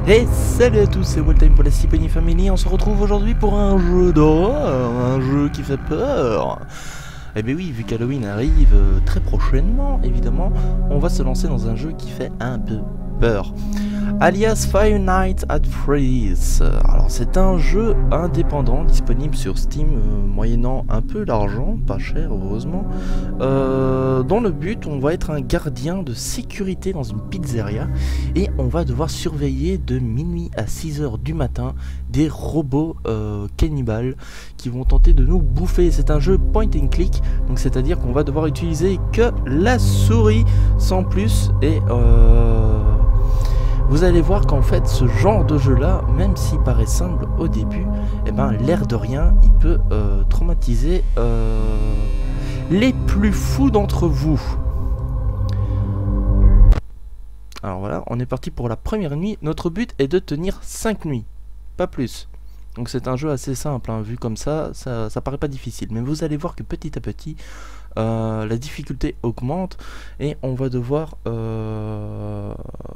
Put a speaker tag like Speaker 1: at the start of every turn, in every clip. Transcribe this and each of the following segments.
Speaker 1: Et salut à tous, c'est Walltime pour la Stipony Family. On se retrouve aujourd'hui pour un jeu d'horreur, un jeu qui fait peur. Eh bien oui, vu qu'Halloween arrive très prochainement, évidemment, on va se lancer dans un jeu qui fait un peu peur. Alias Five Nights at Freddy's. Alors c'est un jeu indépendant disponible sur Steam moyennant un peu d'argent, pas cher heureusement, dont le but on va être un gardien de sécurité dans une pizzeria et on va devoir surveiller de minuit à 6 h du matin des robots cannibales qui vont tenter de nous bouffer. C'est un jeu point and click, donc c'est à dire qu'on va devoir utiliser que la souris sans plus et vous allez voir qu'en fait ce genre de jeu là, même s'il paraît simple au début, eh ben l'air de rien il peut traumatiser les plus fous d'entre vous. Alors voilà, on est parti pour la première nuit. Notre but est de tenir 5 nuits, pas plus. Donc c'est un jeu assez simple, hein. Vu comme ça paraît pas difficile. Mais vous allez voir que petit à petit, la difficulté augmente et on va devoir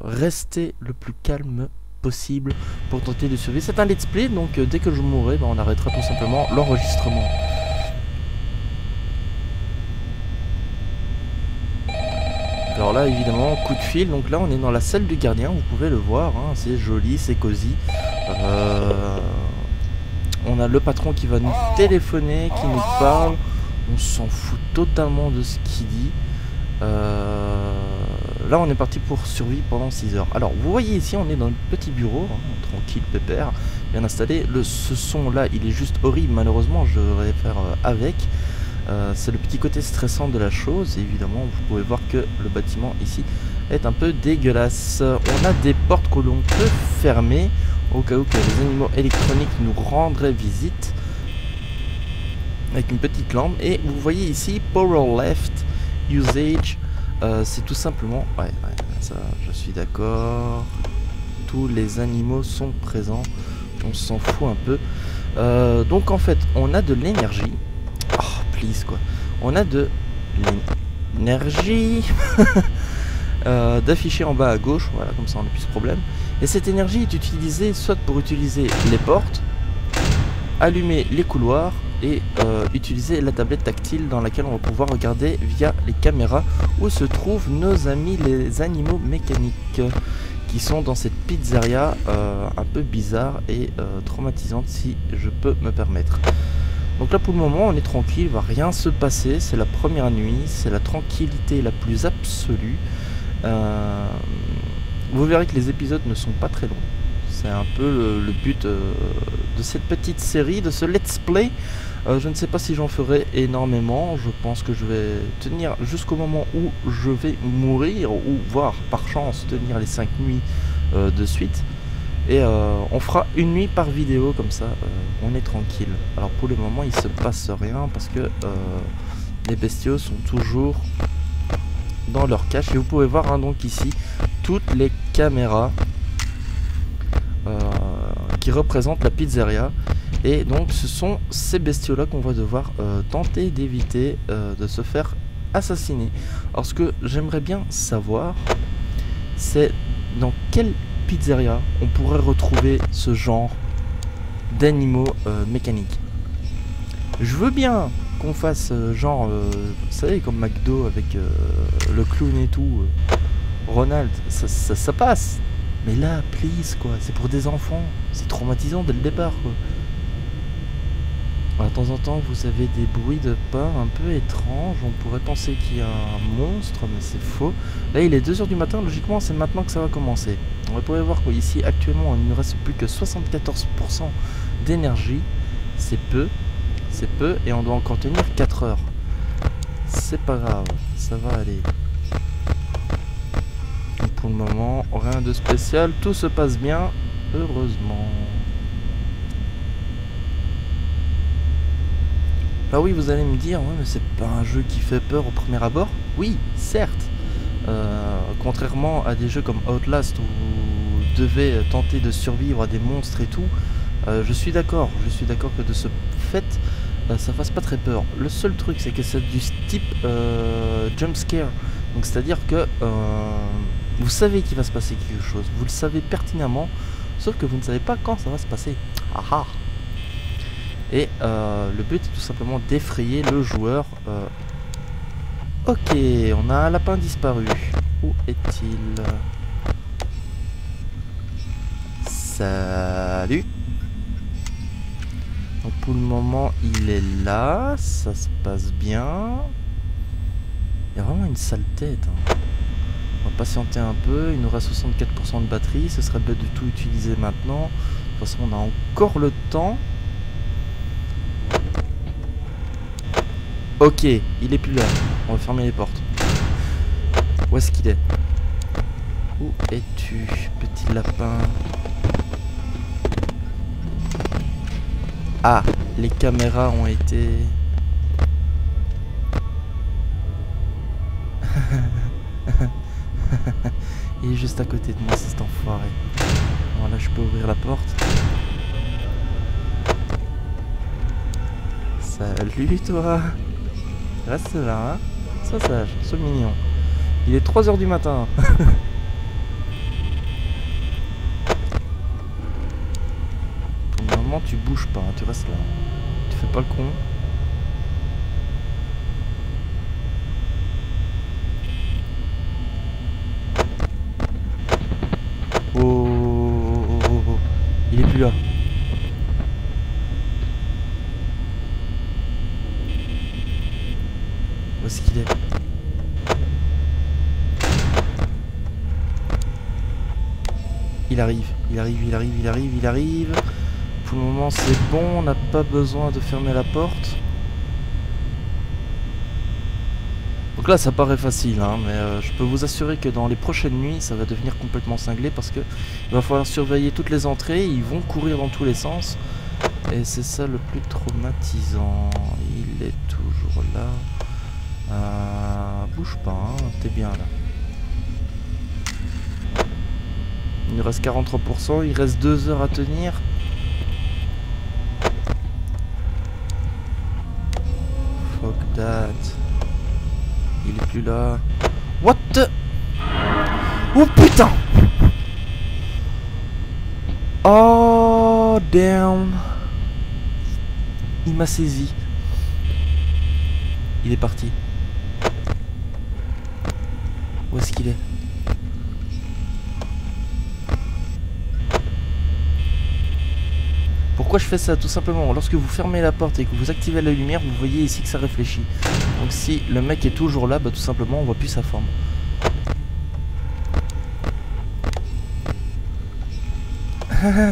Speaker 1: rester le plus calme possible pour tenter de survivre. C'est un let's play, donc dès que je mourrai, ben, on arrêtera tout simplement l'enregistrement. Alors là évidemment coup de fil, donc là on est dans la salle du gardien, vous pouvez le voir, hein, c'est joli, c'est cosy. On a le patron qui va nous téléphoner, qui nous parle, on s'en fout totalement de ce qu'il dit. Là on est parti pour survivre pendant 6 heures. Alors vous voyez ici on est dans le petit bureau, hein, tranquille, pépère, bien installé. Ce son là il est juste horrible, malheureusement je devrais faire avec. C'est le petit côté stressant de la chose et évidemment vous pouvez voir que le bâtiment ici est un peu dégueulasse. On a des portes que l'on peut fermer au cas où que les animaux électroniques nous rendraient visite avec une petite lampe. Et vous voyez ici Power Left Usage, c'est tout simplement ça je suis d'accord, tous les animaux sont présents, on s'en fout un peu. Donc en fait on a de l'énergie. Quoi. On a de l'énergie d'afficher en bas à gauche, voilà, comme ça on n'a plus ce problème. Et cette énergie est utilisée soit pour utiliser les portes, allumer les couloirs et utiliser la tablette tactile dans laquelle on va pouvoir regarder via les caméras où se trouvent nos amis les animaux mécaniques qui sont dans cette pizzeria un peu bizarre et traumatisante si je peux me permettre. Donc là pour le moment on est tranquille, il va rien se passer, c'est la première nuit, c'est la tranquillité la plus absolue. Vous verrez que les épisodes ne sont pas très longs, c'est un peu le but de cette petite série, de ce let's play. Je ne sais pas si j'en ferai énormément, je pense que je vais tenir jusqu'au moment où je vais mourir, ou voire par chance tenir les 5 nuits de suite. Et on fera une nuit par vidéo, comme ça on est tranquille. Alors pour le moment il se passe rien parce que les bestiaux sont toujours dans leur cache. Et vous pouvez voir, hein, donc ici toutes les caméras qui représentent la pizzeria. Et donc ce sont ces bestiaux là qu'on va devoir tenter d'éviter de se faire assassiner. Alors ce que j'aimerais bien savoir, c'est dans quel pizzeria on pourrait retrouver ce genre d'animaux mécaniques. Je veux bien qu'on fasse genre vous savez, comme McDo avec le clown et tout, Ronald, ça passe, mais là please quoi, c'est pour des enfants, c'est traumatisant dès le départ quoi. Alors, de temps en temps vous avez des bruits de pas un peu étranges, on pourrait penser qu'il y a un monstre mais c'est faux. Là il est 2 h du matin, logiquement c'est maintenant que ça va commencer. On pourrait voir qu'ici actuellement il ne reste plus que 74% d'énergie, c'est peu et on doit encore tenir 4 heures. C'est pas grave, ça va aller. Et pour le moment rien de spécial, tout se passe bien, heureusement. Ah oui, vous allez me dire, ouais, mais c'est pas un jeu qui fait peur au premier abord. Oui, certes. Contrairement à des jeux comme Outlast où vous devez tenter de survivre à des monstres et tout, je suis d'accord que de ce fait, ça fasse pas très peur. Le seul truc, c'est que c'est du type jump scare. Donc c'est à dire que vous savez qu'il va se passer quelque chose, vous le savez pertinemment. Sauf que vous ne savez pas quand ça va se passer. Ah ah. Et le but est tout simplement d'effrayer le joueur. Ok, on a un lapin disparu. Où est-il? Salut. Donc pour le moment il est là, ça se passe bien. Il y a vraiment une sale tête, hein. On va patienter un peu, il nous reste 64% de batterie, ce serait bête de tout utiliser maintenant. De toute façon on a encore le temps. Ok, il est plus là, on va fermer les portes. Où est-ce qu'il est? Où es-tu, petit lapin? Ah, les caméras ont été... Il est juste à côté de moi, cet enfoiré. Voilà, je peux ouvrir la porte. Salut toi. Reste là, hein. Sois sage, sois mignon. Il est 3 h du matin. Pour le moment, tu bouges pas, hein, tu restes là. Tu fais pas le con. Oh. Il est plus là. Où est-ce qu'il est? Il arrive. Pour le moment c'est bon, on n'a pas besoin de fermer la porte. Donc là ça paraît facile, hein, mais je peux vous assurer que dans les prochaines nuits ça va devenir complètement cinglé parce que il va falloir surveiller toutes les entrées, ils vont courir dans tous les sens. Et c'est ça le plus traumatisant. Il est toujours là. Bouge pas, hein, t'es bien là. Il nous reste 43%, il reste 2 heures à tenir. Fuck that. Il est plus là. What the... Oh putain. Oh damn. Il m'a saisi. Il est parti. Où est-ce qu'il est? Pourquoi je fais ça? Tout simplement, lorsque vous fermez la porte et que vous activez la lumière, vous voyez ici que ça réfléchit. Donc si le mec est toujours là, bah tout simplement on voit plus sa forme.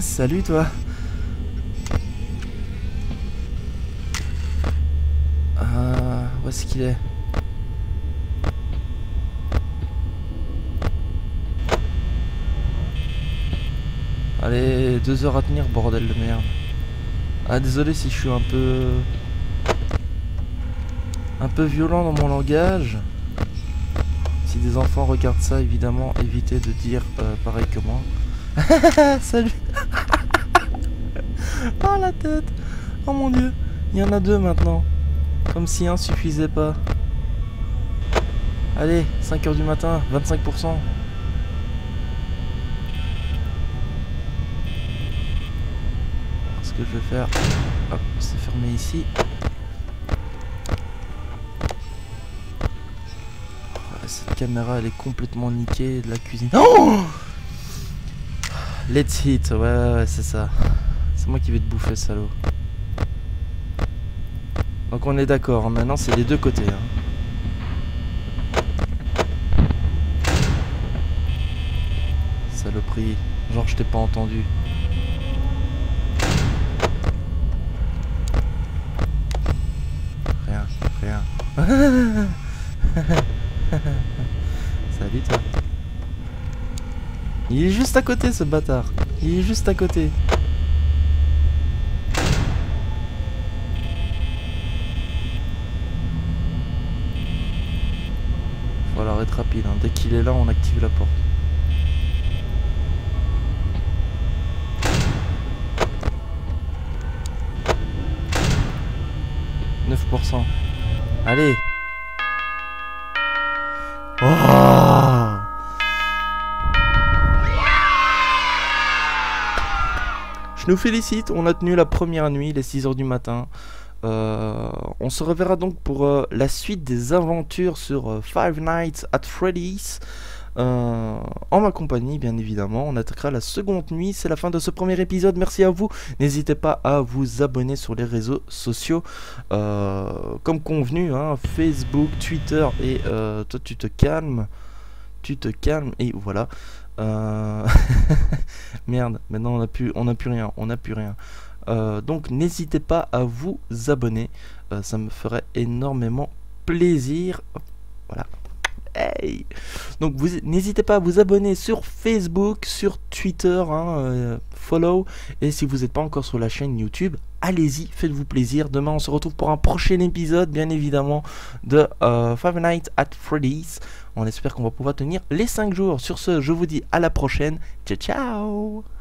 Speaker 1: Salut toi. Où est-ce qu'il est? Allez, 2 heures à tenir, bordel de merde. Ah désolé si je suis un peu violent dans mon langage. Si des enfants regardent ça, évidemment, évitez de dire pareil que moi. Salut. Oh la tête. Oh mon dieu. Il y en a 2 maintenant. Comme si un suffisait pas. Allez, 5 h du matin, 25%. Ce que je vais faire, hop, c'est fermé ici. Oh, cette caméra elle est complètement niquée de la cuisine. Oh, let's hit, ouais c'est ça. C'est moi qui vais te bouffer, salaud. Donc on est d'accord, hein, maintenant c'est des deux côtés. Hein. Saloperie, genre je t'ai pas entendu. Rien. Salut toi. Il est juste à côté ce bâtard. Il est juste à côté. Faut alors être rapide, hein. Dès qu'il est là on active la porte. %. Allez. Oh. Je nous félicite, on a tenu la première nuit, les 6 h du matin. On se reverra donc pour la suite des aventures sur Five Nights at Freddy's. En ma compagnie, bien évidemment. On attaquera la seconde nuit. C'est la fin de ce premier épisode. Merci à vous. N'hésitez pas à vous abonner sur les réseaux sociaux. Comme convenu, hein, Facebook, Twitter et toi tu te calmes. Tu te calmes et voilà. Merde, maintenant on n'a plus rien. Donc n'hésitez pas à vous abonner. Ça me ferait énormément plaisir. Hop, voilà. Hey, donc vous n'hésitez pas à vous abonner sur Facebook, sur Twitter, hein, follow. Et si vous n'êtes pas encore sur la chaîne YouTube, allez-y, faites-vous plaisir. Demain on se retrouve pour un prochain épisode, bien évidemment, de Five Nights at Freddy's. On espère qu'on va pouvoir tenir les 5 jours. Sur ce, je vous dis à la prochaine. Ciao ciao.